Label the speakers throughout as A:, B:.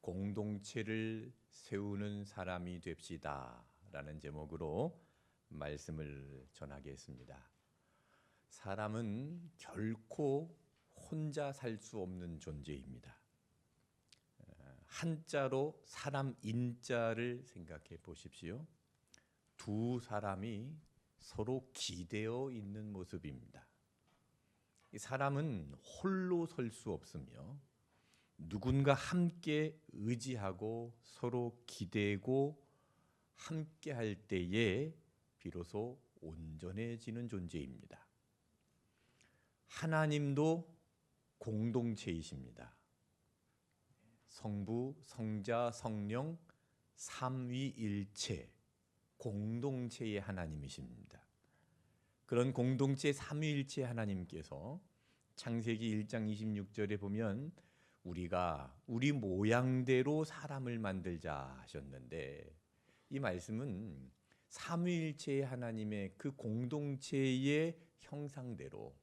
A: 공동체를 세우는 사람이 됩시다 라는 제목으로 말씀을 전하겠습니다. 사람은 결코 혼자 살 수 없는 존재입니다. 한자로 사람 인자를 생각해 보십시오. 두 사람이 서로 기대어 있는 모습입니다. 이 사람은 홀로 설 수 없으며 누군가 함께 의지하고 서로 기대고 함께 할 때에 비로소 온전해지는 존재입니다. 하나님도 공동체이십니다. 성부, 성자, 성령 삼위일체 공동체의 하나님이십니다. 그런 공동체 삼위일체 하나님께서 창세기 1장 26절에 보면 우리가 우리 모양대로 사람을 만들자 하셨는데, 이 말씀은 삼위일체의 하나님의 그 공동체의 형상대로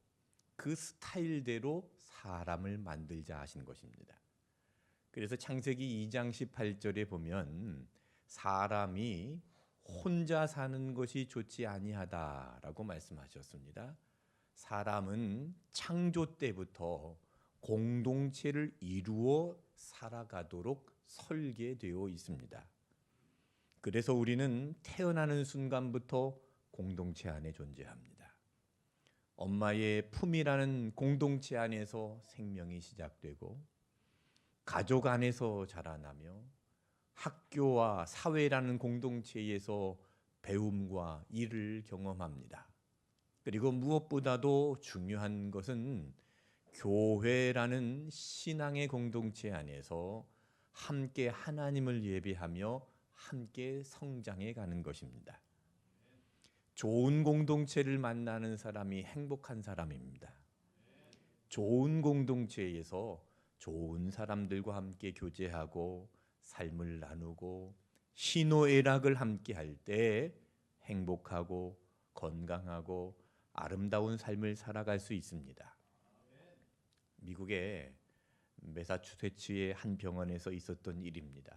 A: 그 스타일대로 사람을 만들자 하신 것입니다. 그래서 창세기 2장 18절에 보면 사람이 혼자 사는 것이 좋지 아니하다라고 말씀하셨습니다. 사람은 창조 때부터 공동체를 이루어 살아가도록 설계되어 있습니다. 그래서 우리는 태어나는 순간부터 공동체 안에 존재합니다. 엄마의 품이라는 공동체 안에서 생명이 시작되고 가족 안에서 자라나며 학교와 사회라는 공동체에서 배움과 일을 경험합니다. 그리고 무엇보다도 중요한 것은 교회라는 신앙의 공동체 안에서 함께 하나님을 예배하며 함께 성장해 가는 것입니다. 좋은 공동체를 만나는 사람이 행복한 사람입니다. 좋은 공동체에서 좋은 사람들과 함께 교제하고 삶을 나누고 희노애락을 함께 할 때 행복하고 건강하고 아름다운 삶을 살아갈 수 있습니다. 미국의 매사추세츠의 한 병원에서 있었던 일입니다.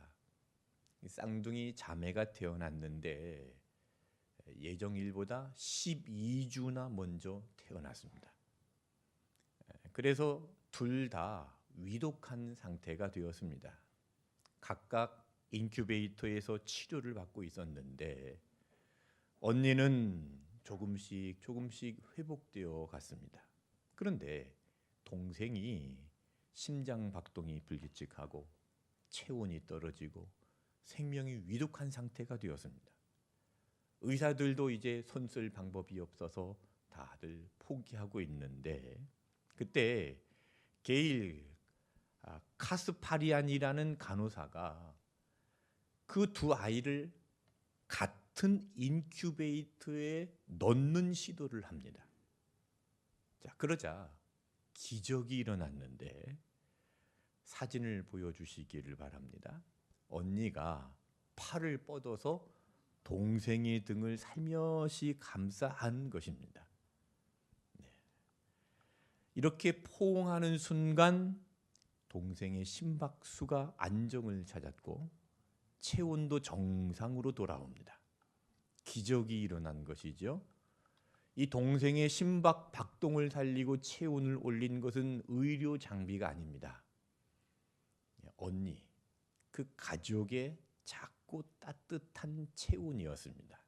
A: 쌍둥이 자매가 태어났는데 예정일보다 12주나 먼저 태어났습니다. 그래서 둘 다 위독한 상태가 되었습니다. 각각 인큐베이터에서 치료를 받고 있었는데 언니는 조금씩 회복되어 갔습니다. 그런데 동생이 심장 박동이 불규칙하고 체온이 떨어지고 생명이 위독한 상태가 되었습니다. 의사들도 이제 손쓸 방법이 없어서 다들 포기하고 있는데 그때 게일 카스파리안이라는 간호사가 그 두 아이를 같은 인큐베이터에 넣는 시도를 합니다. 자, 그러자 기적이 일어났는데 사진을 보여주시기를 바랍니다. 언니가 팔을 뻗어서 동생의 등을 살며시 감싸 안은 것입니다. 이렇게 포옹하는 순간 동생의 심박수가 안정을 찾았고 체온도 정상으로 돌아옵니다. 기적이 일어난 것이죠. 이 동생의 심박 박동을 살리고 체온을 올린 것은 의료 장비가 아닙니다. 언니, 그 가족의 작고 따뜻한 체온이었습니다.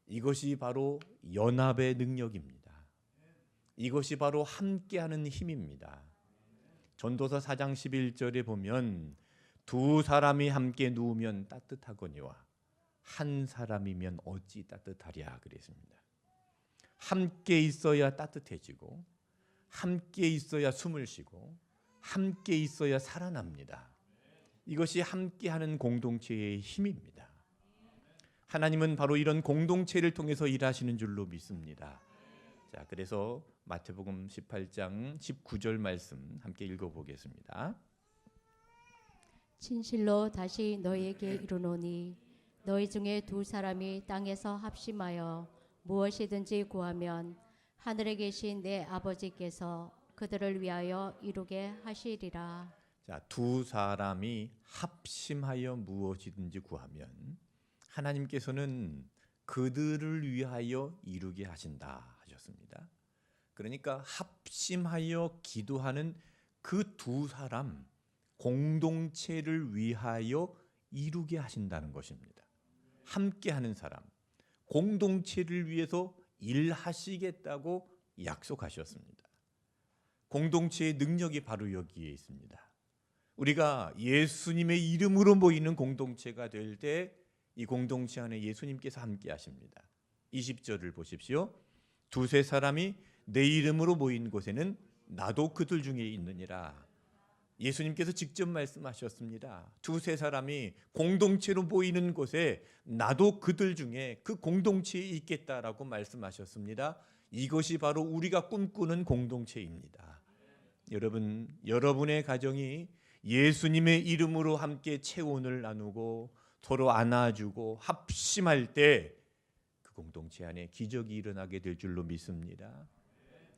A: 이것이 바로 연합의 능력입니다. 이것이 바로 함께하는 힘입니다. 전도서 4장 11절에 보면 두 사람이 함께 누우면 따뜻하거니와 한 사람이면 어찌 따뜻하랴 그랬습니다. 함께 있어야 따뜻해지고 함께 있어야 숨을 쉬고 함께 있어야 살아납니다. 이것이 함께하는 공동체의 힘입니다. 하나님은 바로 이런 공동체를 통해서 일하시는 줄로 믿습니다. 자, 그래서 마태복음 18장 19절 말씀 함께 읽어보겠습니다.
B: 진실로 다시 너희에게 이르노니 너희 중에 두 사람이 땅에서 합심하여 무엇이든지 구하면 하늘에 계신 내 아버지께서 그들을 위하여 이루게 하시리라.
A: 자, 두 사람이 합심하여 무엇이든지 구하면 하나님께서는 그들을 위하여 이루게 하신다 하셨습니다. 그러니까 합심하여 기도하는 그 두 사람 공동체를 위하여 이루게 하신다는 것입니다. 함께하는 사람, 공동체를 위해서 일하시겠다고 약속하셨습니다. 공동체의 능력이 바로 여기에 있습니다. 우리가 예수님의 이름으로 모이는 공동체가 될 때 이 공동체 안에 예수님께서 함께 하십니다. 20절을 보십시오. 두세 사람이 내 이름으로 모인 곳에는 나도 그들 중에 있느니라. 예수님께서 직접 말씀하셨습니다. 두세 사람이 공동체로 모이는 곳에 나도 그들 중에 그 공동체에 있겠다라고 말씀하셨습니다. 이것이 바로 우리가 꿈꾸는 공동체입니다. 여러분, 여러분의 가정이 예수님의 이름으로 함께 체온을 나누고 서로 안아주고 합심할 때 그 공동체 안에 기적이 일어나게 될 줄로 믿습니다.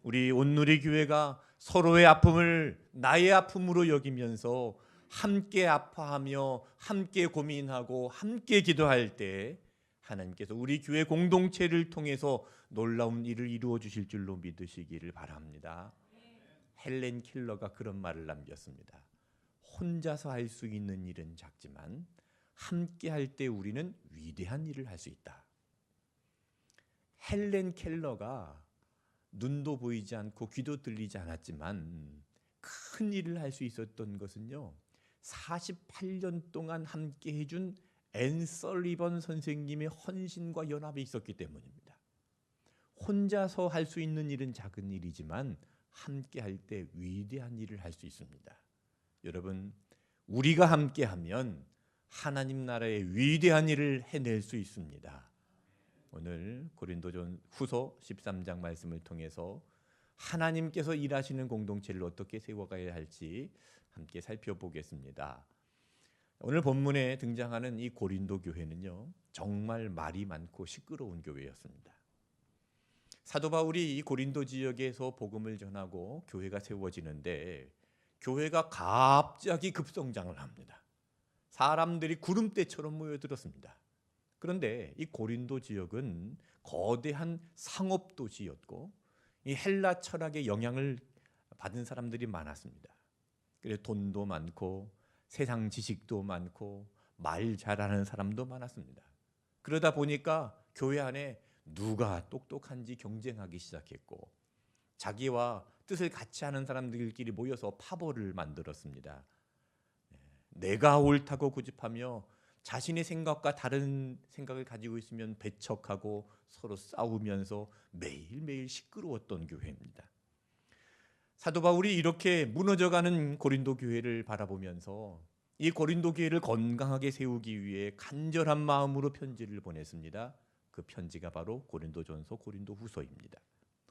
A: 우리 온누리 교회가 서로의 아픔을 나의 아픔으로 여기면서 함께 아파하며 함께 고민하고 함께 기도할 때 하나님께서 우리 교회 공동체를 통해서 놀라운 일을 이루어 주실 줄로 믿으시기를 바랍니다. 헬렌 켈러가 그런 말을 남겼습니다. 혼자서 할 수 있는 일은 작지만 함께 할 때 우리는 위대한 일을 할 수 있다. 헬렌 켈러가 눈도 보이지 않고 귀도 들리지 않았지만 큰 일을 할 수 있었던 것은요, 48년 동안 함께 해준 앤 설리번 선생님의 헌신과 연합이 있었기 때문입니다. 혼자서 할 수 있는 일은 작은 일이지만 함께 할 때 위대한 일을 할 수 있습니다. 여러분, 우리가 함께하면 하나님 나라의 위대한 일을 해낼 수 있습니다. 오늘 고린도전후서 13장 말씀을 통해서 하나님께서 일하시는 공동체를 어떻게 세워가야 할지 함께 살펴보겠습니다. 오늘 본문에 등장하는 이 고린도 교회는요, 정말 말이 많고 시끄러운 교회였습니다. 사도 바울이 이 고린도 지역에서 복음을 전하고 교회가 세워지는데 교회가 갑자기 급성장을 합니다. 사람들이 구름대처럼 모여들었습니다. 그런데 이 고린도 지역은 거대한 상업 도시였고 이 헬라 철학의 영향을 받은 사람들이 많았습니다. 그래서 돈도 많고 세상 지식도 많고 말 잘하는 사람도 많았습니다. 그러다 보니까 교회 안에 누가 똑똑한지 경쟁하기 시작했고 자기와 뜻을 같이 하는 사람들끼리 모여서 파벌을 만들었습니다. 내가 옳다고 고집하며 자신의 생각과 다른 생각을 가지고 있으면 배척하고 서로 싸우면서 매일매일 시끄러웠던 교회입니다. 사도 바울이 이렇게 무너져가는 고린도 교회를 바라보면서 이 고린도 교회를 건강하게 세우기 위해 간절한 마음으로 편지를 보냈습니다. 그 편지가 바로 고린도전서, 고린도후서입니다.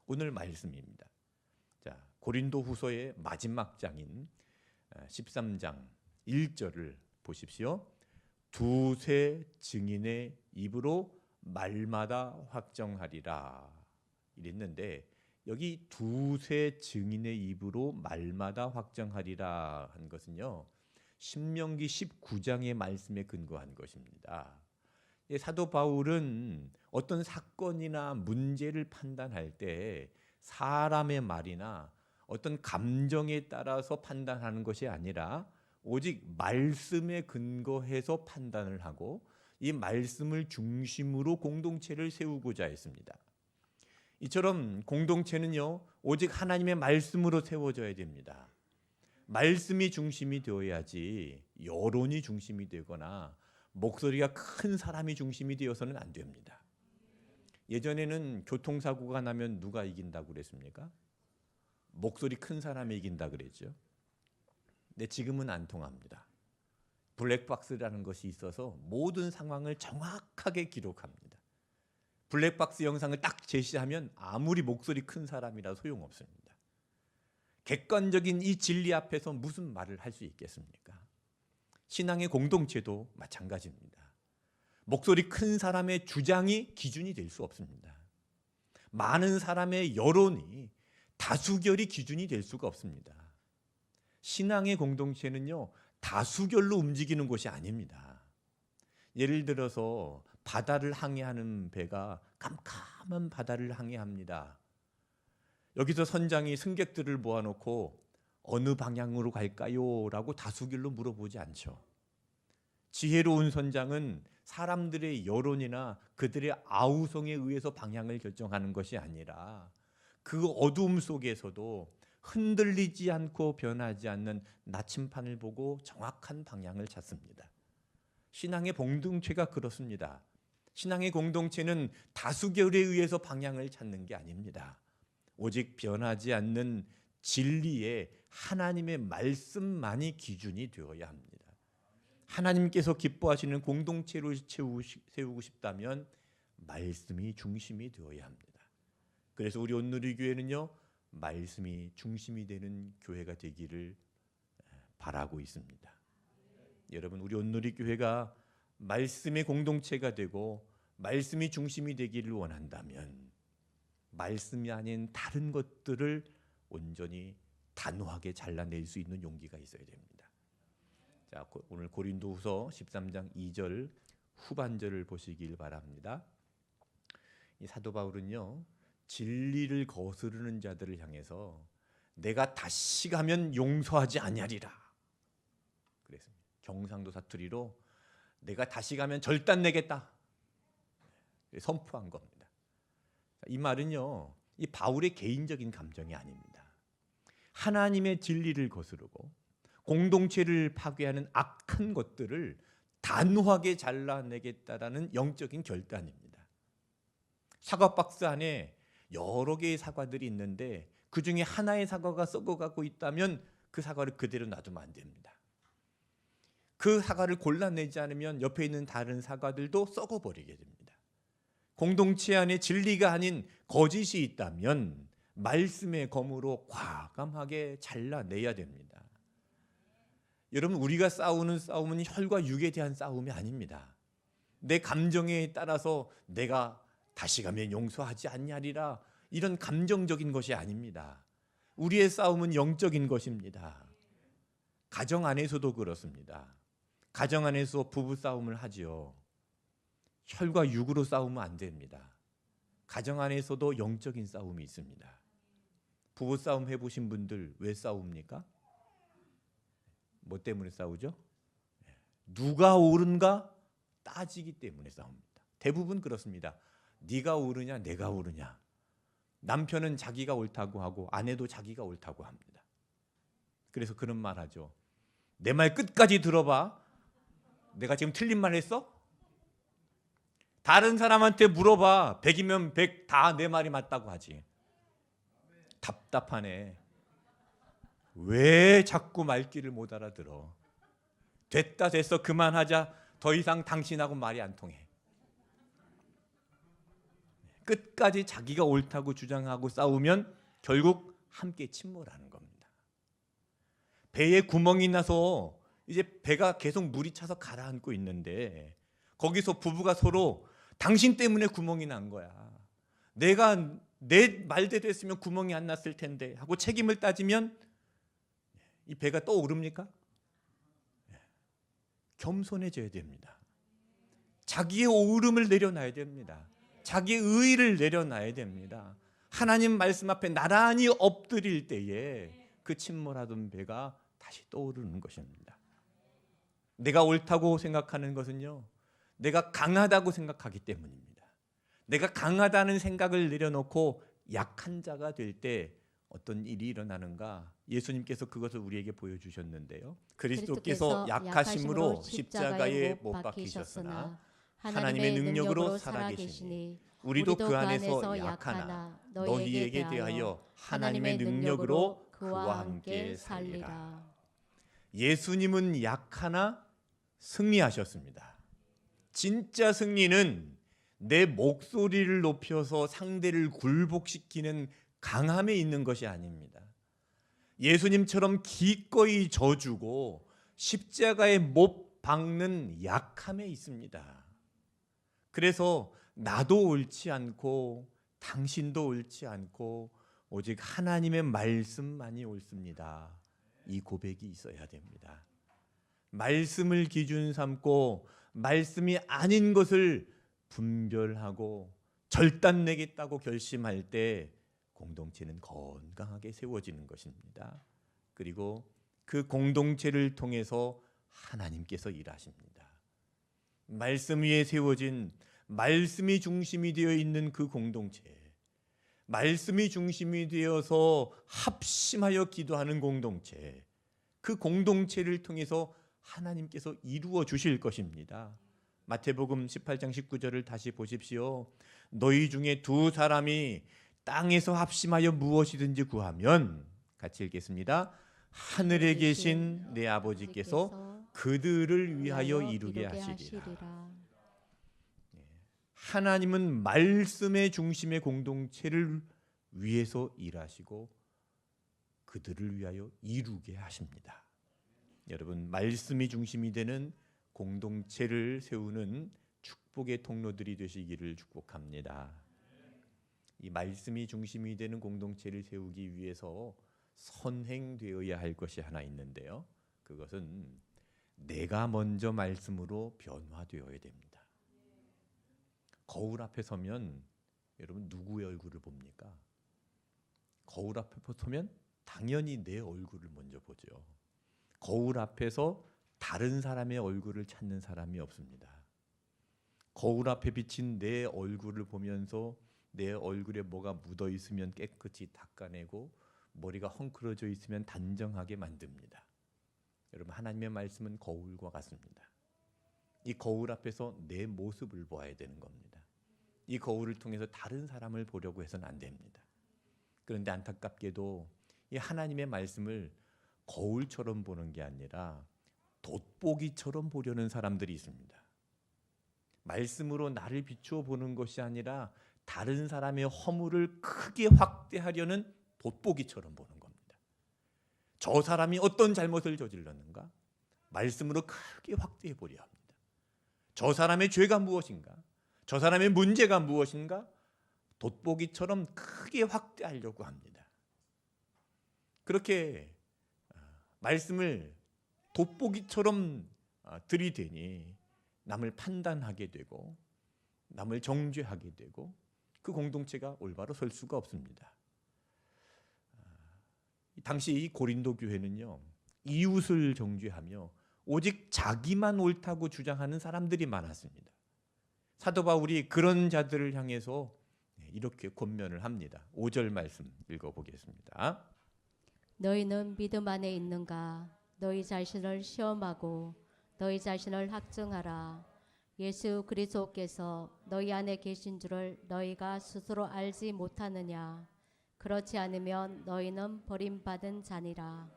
A: 오늘 말씀입니다. 자, 고린도후서의 마지막 장인 13장 1절을 보십시오. 두세 증인의 입으로 말마다 확정하리라 이랬는데 여기 두세 증인의 입으로 말마다 확정하리라 한 것은요, 신명기 19장의 말씀에 근거한 것입니다. 사도 바울은 어떤 사건이나 문제를 판단할 때 사람의 말이나 어떤 감정에 따라서 판단하는 것이 아니라 오직 말씀에 근거해서 판단을 하고 이 말씀을 중심으로 공동체를 세우고자 했습니다. 이처럼 공동체는요, 오직 하나님의 말씀으로 세워져야 됩니다. 말씀이 중심이 되어야지 여론이 중심이 되거나 목소리가 큰 사람이 중심이 되어서는 안 됩니다. 예전에는 교통사고가 나면 누가 이긴다고 그랬습니까? 목소리 큰 사람이 이긴다 그랬죠. 근데 지금은 안 통합니다. 블랙박스라는 것이 있어서 모든 상황을 정확하게 기록합니다. 블랙박스 영상을 딱 제시하면 아무리 목소리 큰 사람이라 소용없습니다. 객관적인 이 진리 앞에서 무슨 말을 할 수 있겠습니까? 신앙의 공동체도 마찬가지입니다. 목소리 큰 사람의 주장이 기준이 될 수 없습니다. 많은 사람의 여론이 다수결이 기준이 될 수가 없습니다. 신앙의 공동체는요, 다수결로 움직이는 것이 아닙니다. 예를 들어서 바다를 항해하는 배가 깜깜한 바다를 항해합니다. 여기서 선장이 승객들을 모아놓고 어느 방향으로 갈까요? 라고 다수결로 물어보지 않죠. 지혜로운 선장은 사람들의 여론이나 그들의 아우성에 의해서 방향을 결정하는 것이 아니라 그 어두움 속에서도 흔들리지 않고 변하지 않는 나침판을 보고 정확한 방향을 찾습니다. 신앙의 공동체가 그렇습니다. 신앙의 공동체는 다수결에 의해서 방향을 찾는 게 아닙니다. 오직 변하지 않는 진리의 하나님의 말씀만이 기준이 되어야 합니다. 하나님께서 기뻐하시는 공동체를 세우고 싶다면 말씀이 중심이 되어야 합니다. 그래서 우리 온누리교회는요, 말씀이 중심이 되는 교회가 되기를 바라고 있습니다. 여러분, 우리 온누리교회가 말씀의 공동체가 되고 말씀이 중심이 되기를 원한다면 말씀이 아닌 다른 것들을 온전히 단호하게 잘라낼 수 있는 용기가 있어야 됩니다. 자, 오늘 고린도후서 13장 2절 후반절을 보시길 바랍니다. 이 사도 바울은요, 진리를 거스르는 자들을 향해서 내가 다시 가면 용서하지 아니하리라 그랬습니다. 경상도 사투리로 내가 다시 가면 절단내겠다 선포한 겁니다. 이 말은요, 이 바울의 개인적인 감정이 아닙니다. 하나님의 진리를 거스르고 공동체를 파괴하는 악한 것들을 단호하게 잘라내겠다라는 영적인 결단입니다. 사과 박스 안에 여러 개의 사과들이 있는데 그 중에 하나의 사과가 썩어가고 있다면 그 사과를 그대로 놔두면 안 됩니다. 그 사과를 골라내지 않으면 옆에 있는 다른 사과들도 썩어버리게 됩니다. 공동체 안에 진리가 아닌 거짓이 있다면 말씀의 검으로 과감하게 잘라내야 됩니다. 여러분, 우리가 싸우는 싸움은 혈과 육에 대한 싸움이 아닙니다. 내 감정에 따라서 내가 다시 가면 용서하지 않냐리라 이런 감정적인 것이 아닙니다. 우리의 싸움은 영적인 것입니다. 가정 안에서도 그렇습니다. 가정 안에서 부부 싸움을 하지요. 혈과 육으로 싸우면 안 됩니다. 가정 안에서도 영적인 싸움이 있습니다. 부부 싸움 해보신 분들 왜 싸웁니까? 뭐 때문에 싸우죠? 누가 옳은가 따지기 때문에 싸웁니다. 대부분 그렇습니다. 네가 옳으냐 내가 옳으냐. 남편은 자기가 옳다고 하고 아내도 자기가 옳다고 합니다. 그래서 그런 말 하죠. 내 말 끝까지 들어봐. 내가 지금 틀린 말 했어? 다른 사람한테 물어봐. 100이면 100 다 내 말이 맞다고 하지. 답답하네. 왜 자꾸 말귀를 못 알아들어? 됐다 됐어 그만하자. 더 이상 당신하고 말이 안 통해. 끝까지 자기가 옳다고 주장하고 싸우면 결국 함께 침몰하는 겁니다. 배에 구멍이 나서 이제 배가 계속 물이 차서 가라앉고 있는데 거기서 부부가 서로 당신 때문에 구멍이 난 거야. 내가 내 말대로 했으면 구멍이 안 났을 텐데 하고 책임을 따지면 이 배가 또 오릅니까? 겸손해져야 됩니다. 자기의 오름을 내려놔야 됩니다. 자기의 의의를 내려놔야 됩니다. 하나님 말씀 앞에 나란히 엎드릴 때에 그 침몰하던 배가 다시 떠오르는 것입니다. 내가 옳다고 생각하는 것은요, 내가 강하다고 생각하기 때문입니다. 내가 강하다는 생각을 내려놓고 약한 자가 될 때 어떤 일이 일어나는가? 예수님께서 그것을 우리에게 보여주셨는데요. 그리스도께서 약하심으로 십자가에 못 박히셨으나 하나님의 능력으로 살아계시니 우리도 그 안에서 약하나 너희에게 대하여 하나님의 능력으로 그와 함께 살리라. 예수님은 약하나 승리하셨습니다. 진짜 승리는 내 목소리를 높여서 상대를 굴복시키는 강함에 있는 것이 아닙니다. 예수님처럼 기꺼이 져주고 십자가에 못 박는 약함에 있습니다. 그래서 나도 옳지 않고 당신도 옳지 않고 오직 하나님의 말씀만이 옳습니다. 이 고백이 있어야 됩니다. 말씀을 기준 삼고 말씀이 아닌 것을 분별하고 절단내겠다고 결심할 때 공동체는 건강하게 세워지는 것입니다. 그리고 그 공동체를 통해서 하나님께서 일하십니다. 말씀 위에 세워진 말씀이 중심이 되어 있는 그 공동체, 말씀이 중심이 되어서 합심하여 기도하는 공동체, 그 공동체를 통해서 하나님께서 이루어 주실 것입니다. 마태복음 18장 19절을 다시 보십시오. 너희 중에 두 사람이 땅에서 합심하여 무엇이든지 구하면, 같이 읽겠습니다. 하늘에 계신 내 아버지께서 그들을 위하여 이루게 하시리라. 하나님은 말씀의 중심의 공동체를 위해서 일하시고 그들을 위하여 이루게 하십니다. 여러분, 말씀이 중심이 되는 공동체를 세우는 축복의 통로들이 되시기를 축복합니다. 이 말씀이 중심이 되는 공동체를 세우기 위해서 선행되어야 할 것이 하나 있는데요. 그것은 내가 먼저 말씀으로 변화되어야 됩니다. 거울 앞에 서면 여러분 누구의 얼굴을 봅니까? 거울 앞에 서면 당연히 내 얼굴을 먼저 보죠. 거울 앞에서 다른 사람의 얼굴을 찾는 사람이 없습니다. 거울 앞에 비친 내 얼굴을 보면서 내 얼굴에 뭐가 묻어 있으면 깨끗이 닦아내고 머리가 헝클어져 있으면 단정하게 만듭니다. 여러분, 하나님의 말씀은 거울과 같습니다. 이 거울 앞에서 내 모습을 보아야 되는 겁니다. 이 거울을 통해서 다른 사람을 보려고 해서는 안 됩니다. 그런데 안타깝게도 이 하나님의 말씀을 거울처럼 보는 게 아니라 돋보기처럼 보려는 사람들이 있습니다. 말씀으로 나를 비추어 보는 것이 아니라 다른 사람의 허물을 크게 확대하려는 돋보기처럼 보는 겁니다. 저 사람이 어떤 잘못을 저질렀는가? 말씀으로 크게 확대해 보려 합니다. 저 사람의 죄가 무엇인가? 저 사람의 문제가 무엇인가? 돋보기처럼 크게 확대하려고 합니다. 그렇게 말씀을 돋보기처럼 들이대니 남을 판단하게 되고 남을 정죄하게 되고 그 공동체가 올바로 설 수가 없습니다. 당시 이 고린도 교회는요, 이웃을 정죄하며 오직 자기만 옳다고 주장하는 사람들이 많았습니다. 사도 바울이 그런 자들을 향해서 이렇게 권면을 합니다. 5절 말씀 읽어보겠습니다.
B: 너희는 믿음 안에 있는가? 너희 자신을 시험하고 너희 자신을 학증하라. 예수 그리스도께서 너희 안에 계신 줄을 너희가 스스로 알지 못하느냐? 그렇지 않으면 너희는 버림받은 자니라.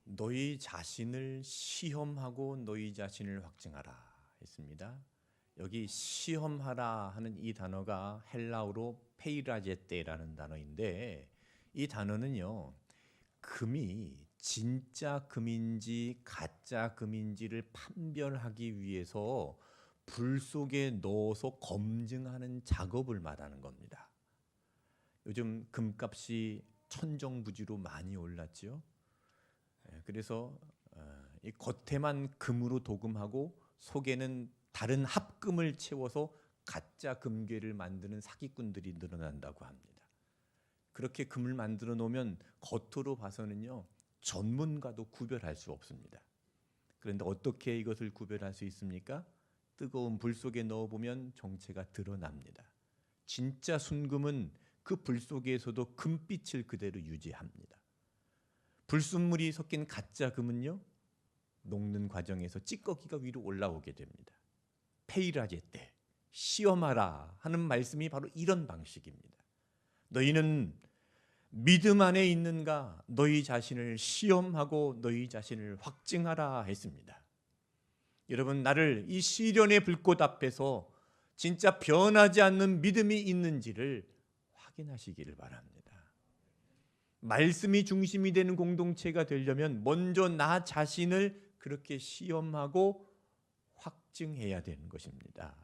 A: 너희 자신을 시험하고 너희 자신을 확증하라 했습니다. 여기 시험하라 하는 이 단어가 헬라어로 페이라제테라는 단어인데, 이 단어는요, 금이 진짜 금인지 가짜 금인지를 판별하기 위해서 불 속에 넣어서 검증하는 작업을 말하는 겁니다. 요즘 금값이 천정부지로 많이 올랐죠. 그래서 이 겉에만 금으로 도금하고 속에는 다른 합금을 채워서 가짜 금괴를 만드는 사기꾼들이 늘어난다고 합니다. 그렇게 금을 만들어 놓으면 겉으로 봐서는요, 전문가도 구별할 수 없습니다. 그런데 어떻게 이것을 구별할 수 있습니까? 뜨거운 불 속에 넣어보면 정체가 드러납니다. 진짜 순금은 그 불 속에서도 금빛을 그대로 유지합니다. 불순물이 섞인 가짜 금은요, 녹는 과정에서 찌꺼기가 위로 올라오게 됩니다. 페이라제테, 시험하라 하는 말씀이 바로 이런 방식입니다. 너희는 믿음 안에 있는가? 너희 자신을 시험하고 너희 자신을 확증하라 했습니다. 여러분, 나를 이 시련의 불꽃 앞에서 진짜 변하지 않는 믿음이 있는지를 확인하시기를 바랍니다. 말씀이 중심이 되는 공동체가 되려면 먼저 나 자신을 그렇게 시험하고 확증해야 되는 것입니다.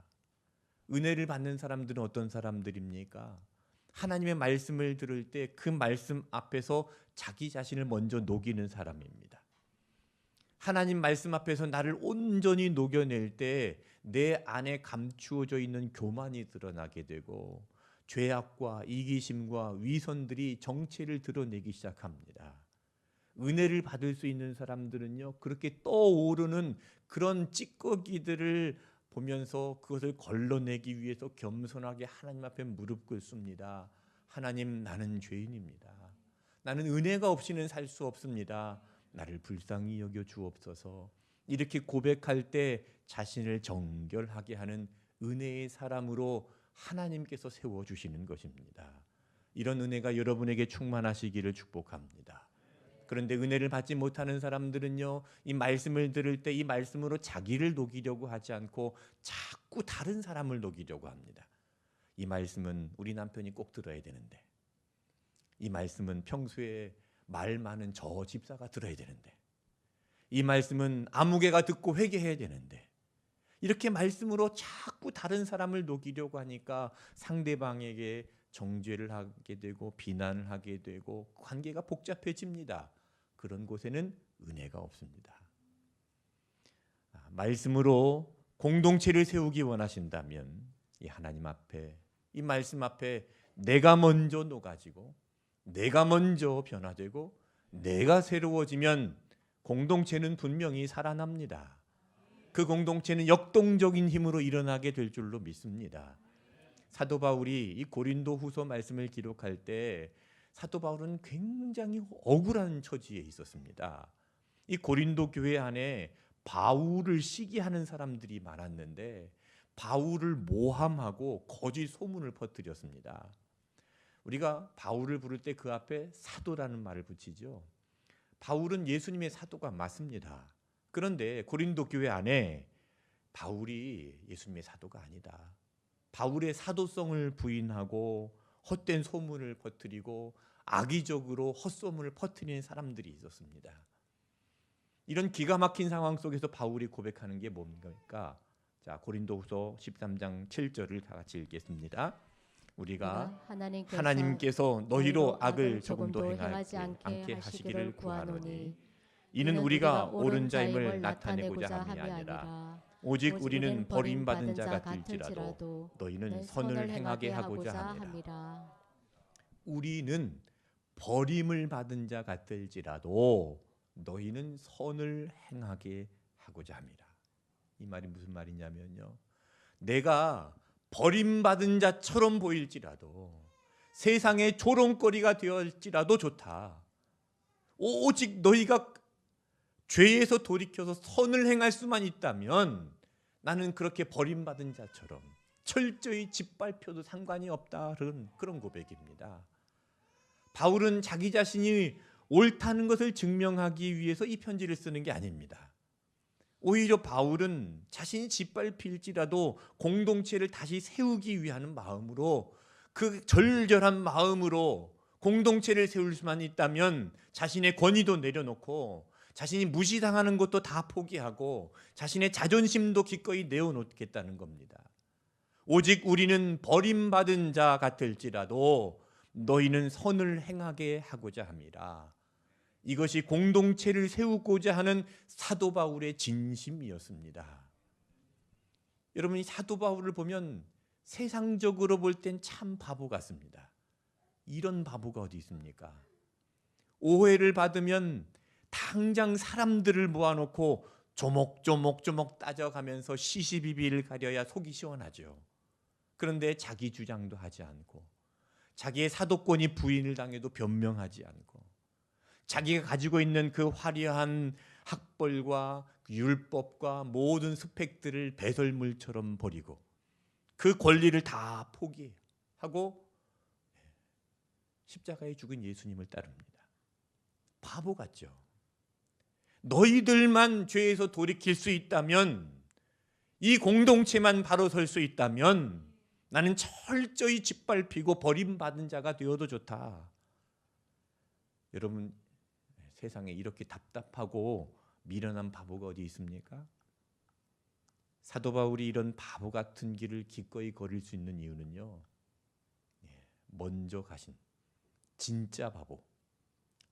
A: 은혜를 받는 사람들은 어떤 사람들입니까? 하나님의 말씀을 들을 때 그 말씀 앞에서 자기 자신을 먼저 녹이는 사람입니다. 하나님 말씀 앞에서 나를 온전히 녹여낼 때 내 안에 감추어져 있는 교만이 드러나게 되고 죄악과 이기심과 위선들이 정체를 드러내기 시작합니다. 은혜를 받을 수 있는 사람들은요, 그렇게 떠오르는 그런 찌꺼기들을 보면서 그것을 걸러내기 위해서 겸손하게 하나님 앞에 무릎 꿇습니다. 하나님, 나는 죄인입니다. 나는 은혜가 없이는 살 수 없습니다. 나를 불쌍히 여겨 주옵소서. 이렇게 고백할 때 자신을 정결하게 하는 은혜의 사람으로 하나님께서 세워주시는 것입니다. 이런 은혜가 여러분에게 충만하시기를 축복합니다. 그런데 은혜를 받지 못하는 사람들은요, 이 말씀을 들을 때 이 말씀으로 자기를 녹이려고 하지 않고 자꾸 다른 사람을 녹이려고 합니다. 이 말씀은 우리 남편이 꼭 들어야 되는데, 이 말씀은 평소에 말 많은 저 집사가 들어야 되는데, 이 말씀은 아무개가 듣고 회개해야 되는데, 이렇게 말씀으로 자꾸 다른 사람을 녹이려고 하니까 상대방에게 정죄를 하게 되고 비난을 하게 되고 관계가 복잡해집니다. 그런 곳에는 은혜가 없습니다. 말씀으로 공동체를 세우기 원하신다면 이 하나님 앞에, 이 말씀 앞에 내가 먼저 녹아지고 내가 먼저 변화되고 내가 새로워지면 공동체는 분명히 살아납니다. 그 공동체는 역동적인 힘으로 일어나게 될 줄로 믿습니다. 사도 바울이 이 고린도 후서 말씀을 기록할 때 사도 바울은 굉장히 억울한 처지에 있었습니다. 이 고린도 교회 안에 바울을 시기하는 사람들이 많았는데 바울을 모함하고 거짓 소문을 퍼뜨렸습니다. 우리가 바울을 부를 때 그 앞에 사도라는 말을 붙이죠. 바울은 예수님의 사도가 맞습니다. 그런데 고린도 교회 안에 바울이 예수님의 사도가 아니다, 바울의 사도성을 부인하고 헛된 소문을 퍼뜨리고 악의적으로 헛소문을 퍼뜨리는 사람들이 있었습니다. 이런 기가 막힌 상황 속에서 바울이 고백하는 게 뭡니까? 자, 고린도후서 13장 7절을 다 같이 읽겠습니다. 우리가 하나님께서 너희로 악을 조금도 행하지 않게 하시기를 구하노니 이는 우리가 옳은 자임을 나타내고자 함이 아니라 오직 우리는 버림받은 자 같을지라도 너희는 선을 행하게 하고자 함이라. 우리는 버림을 받은 자 같을지라도 너희는 선을 행하게 하고자 함이라. 이 말이 무슨 말이냐면요, 내가 버림받은 자처럼 보일지라도 세상의 조롱거리가 되었지라도 좋다. 오직 너희가 죄에서 돌이켜서 선을 행할 수만 있다면 나는 그렇게 버림받은 자처럼 철저히 짓밟혀도 상관이 없다. 그런 고백입니다. 바울은 자기 자신이 옳다는 것을 증명하기 위해서 이 편지를 쓰는 게 아닙니다. 오히려 바울은 자신이 짓밟힐지라도 공동체를 다시 세우기 위한 마음으로, 그 절절한 마음으로 공동체를 세울 수만 있다면 자신의 권위도 내려놓고 자신이 무시당하는 것도 다 포기하고 자신의 자존심도 기꺼이 내어놓겠다는 겁니다. 오직 우리는 버림받은 자 같을지라도 너희는 선을 행하게 하고자 함이라. 이것이 공동체를 세우고자 하는 사도 바울의 진심이었습니다. 여러분, 이 사도 바울을 보면 세상적으로 볼 땐 참 바보 같습니다. 이런 바보가 어디 있습니까? 오해를 받으면 당장 사람들을 모아놓고 조목조목 따져가면서 시시비비를 가려야 속이 시원하죠. 그런데 자기 주장도 하지 않고 자기의 사도권이 부인을 당해도 변명하지 않고 자기가 가지고 있는 그 화려한 학벌과 율법과 모든 스펙들을 배설물처럼 버리고 그 권리를 다 포기하고 십자가에 죽은 예수님을 따릅니다. 바보 같죠? 너희들만 죄에서 돌이킬 수 있다면, 이 공동체만 바로 설 수 있다면 나는 철저히 짓밟히고 버림받은 자가 되어도 좋다. 여러분, 세상에 이렇게 답답하고 미련한 바보가 어디 있습니까? 사도 바울이 이런 바보 같은 길을 기꺼이 걸을 수 있는 이유는요, 먼저 가신 진짜 바보,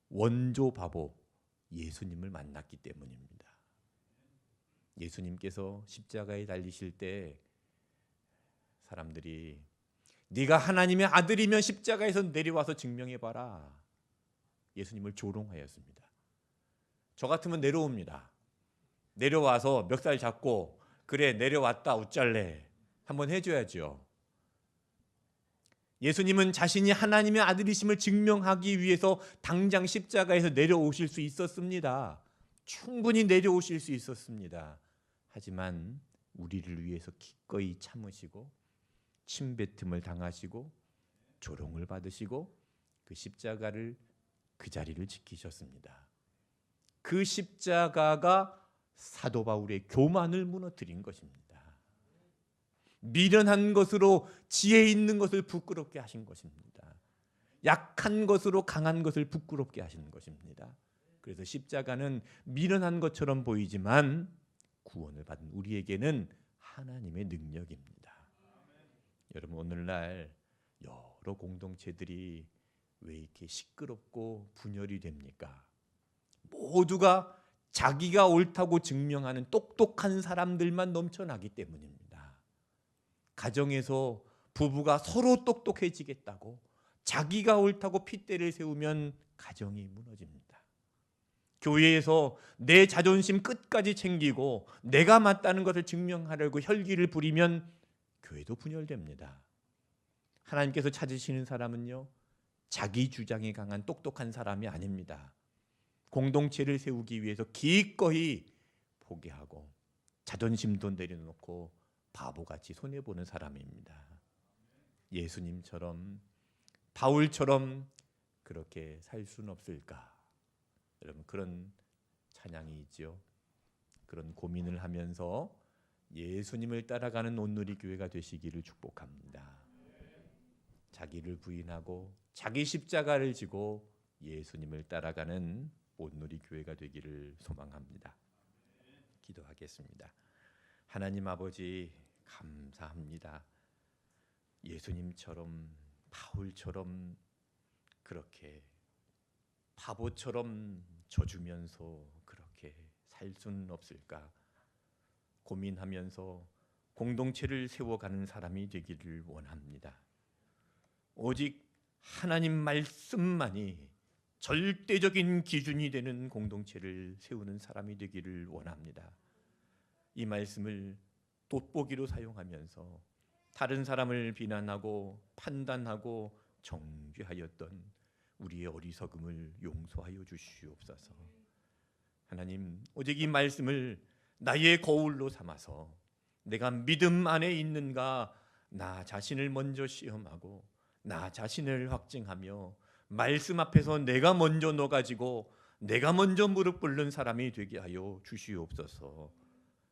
A: 원조 바보 예수님을 만났기 때문입니다. 예수님께서 십자가에 달리실 때 사람들이 네가 하나님의 아들이면 십자가에서 내려와서 증명해봐라. 예수님을 조롱하였습니다. 저 같으면 내려옵니다. 내려와서 멱살 잡고 그래 내려왔다 웃잘래 한번 해줘야죠. 예수님은 자신이 하나님의 아들이심을 증명하기 위해서 당장 십자가에서 내려오실 수 있었습니다. 충분히 내려오실 수 있었습니다. 하지만 우리를 위해서 기꺼이 참으시고 침뱉음을 당하시고 조롱을 받으시고 그 십자가를 그 자리를 지키셨습니다. 그 십자가가 사도 바울의 교만을 무너뜨린 것입니다. 미련한 것으로 지혜 있는 것을 부끄럽게 하신 것입니다. 약한 것으로 강한 것을 부끄럽게 하신 것입니다. 그래서 십자가는 미련한 것처럼 보이지만 구원을 받은 우리에게는 하나님의 능력입니다. 여러분 오늘날 여러 공동체들이 왜 이렇게 시끄럽고 분열이 됩니까? 모두가 자기가 옳다고 증명하는 똑똑한 사람들만 넘쳐나기 때문입니다. 가정에서 부부가 서로 똑똑해지겠다고 자기가 옳다고 핏대를 세우면 가정이 무너집니다. 교회에서 내 자존심 끝까지 챙기고 내가 맞다는 것을 증명하려고 혈기를 부리면 교회도 분열됩니다. 하나님께서 찾으시는 사람은요, 자기 주장이 강한 똑똑한 사람이 아닙니다. 공동체를 세우기 위해서 기꺼이 포기하고 자존심도 내려놓고 바보같이 손해보는 사람입니다. 예수님처럼 바울처럼 그렇게 살 수는 없을까? 여러분 그런 찬양이 있죠. 그런 고민을 하면서 예수님을 따라가는 온누리 교회가 되시기를 축복합니다. 자기를 부인하고 자기 십자가를 지고 예수님을 따라가는 온누리 교회가 되기를 소망합니다. 기도하겠습니다. 하나님 아버지 감사합니다. 예수님처럼 바울처럼 그렇게 바보처럼 져주면서 그렇게 살 수는 없을까 고민하면서 공동체를 세워가는 사람이 되기를 원합니다. 오직 하나님 말씀만이 절대적인 기준이 되는 공동체를 세우는 사람이 되기를 원합니다. 이 말씀을 돋보기로 사용하면서 다른 사람을 비난하고 판단하고 정죄하였던 우리의 어리석음을 용서하여 주시옵소서. 하나님, 오직 이 말씀을 나의 거울로 삼아서 내가 믿음 안에 있는가 나 자신을 먼저 시험하고 나 자신을 확증하며 말씀 앞에서 내가 먼저 놓아지고 내가 먼저 무릎 꿇는 사람이 되게 하여 주시옵소서.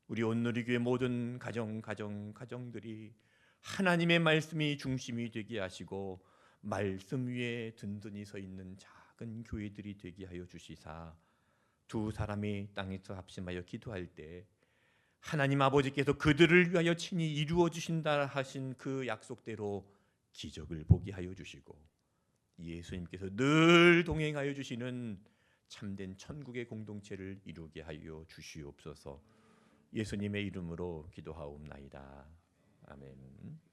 A: 우리 온누리교회 모든 가정들이 하나님의 말씀이 중심이 되게 하시고 말씀 위에 든든히 서 있는 작은 교회들이 되게 하여 주시사 두 사람이 땅에서 합심하여 기도할 때 하나님 아버지께서 그들을 위하여 친히 이루어 주신다 하신 그 약속대로 기적을 보게 하여 주시고 예수님께서 늘 동행하여 주시는 참된 천국의 공동체를 이루게 하여 주시옵소서. 예수님의 이름으로 기도하옵나이다. 아멘.